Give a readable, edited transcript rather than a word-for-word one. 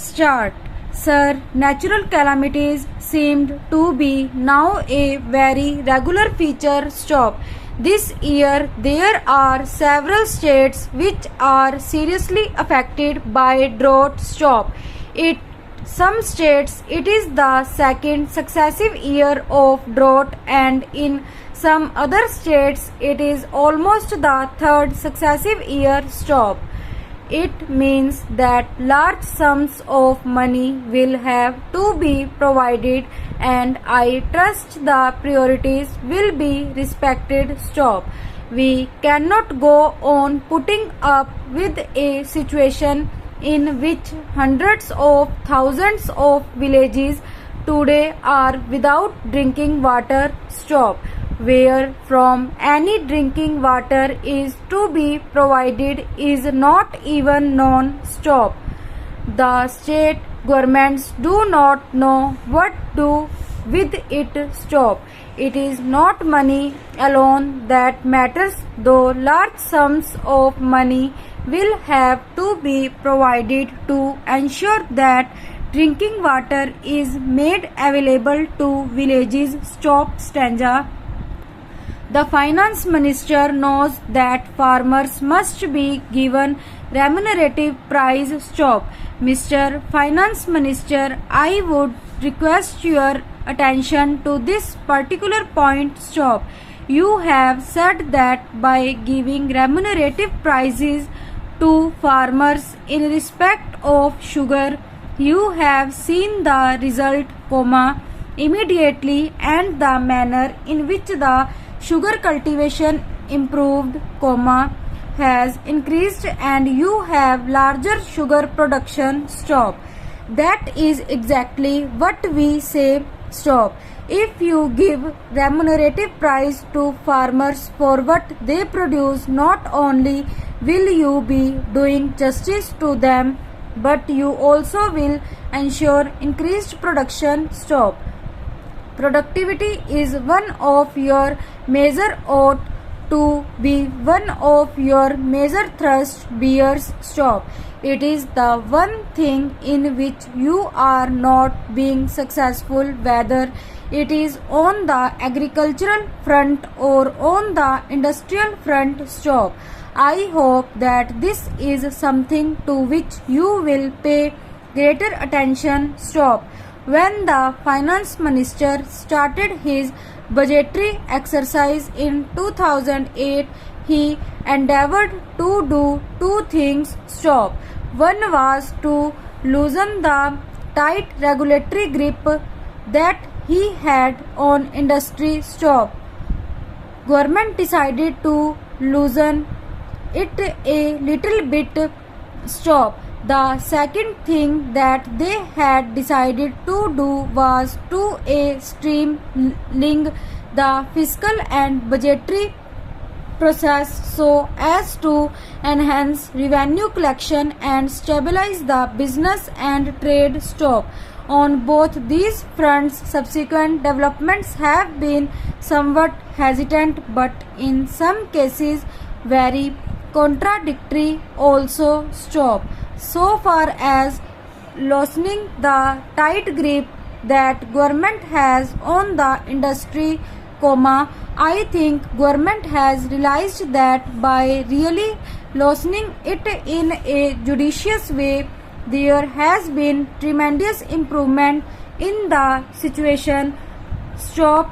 Start. Sir, natural calamities seemed to be now a very regular feature. Stop. This year there are several states which are seriously affected by drought. Stop. It some states it is the second successive year of drought, and in some other states it is almost the third successive year. Stop. It means that large sums of money will have to be provided, and I trust the priorities will be respected. Stop. We cannot go on putting up with a situation in which hundreds of thousands of villages today are without drinking water. Stop. Where from any drinking water is to be provided is not even known. Stop. The state governments do not know what to do with it. Stop. It is not money alone that matters, though large sums of money will have to be provided to ensure that drinking water is made available to villages. Stop. Stanza. The finance minister knows that farmers must be given remunerative price. Stop. Mr. Finance Minister, I would request your attention to this particular point. Stop. You have said that by giving remunerative prices to farmers in respect of sugar, you have seen the result, immediately, and the manner in which the sugar cultivation improved, has increased, and you have larger sugar production. Stop. That is exactly what we say. Stop. If you give remunerative price to farmers for what they produce, not only will you be doing justice to them, but you also will ensure increased production. Stop. Productivity is one of your major ought to be one of your major thrust bears. Stop. It is the one thing in which you are not being successful, whether it is on the agricultural front or on the industrial front. Stop. I hope that this is something to which you will pay greater attention. Stop. When the finance minister started his budgetary exercise in 2008, he endeavored to do two things. Stop. One was to loosen the tight regulatory grip that he had on industry. Stop. Government decided to loosen it a little bit. Stop. The second thing that they had decided to do was to streamline the fiscal and budgetary process so as to enhance revenue collection and stabilize the business and trade. Stop. On both these fronts, subsequent developments have been somewhat hesitant, but in some cases very contradictory also. Stop. So far as loosening the tight grip that government has on the industry, I think government has realized that by really loosening it in a judicious way, there has been tremendous improvement in the situation. Stop.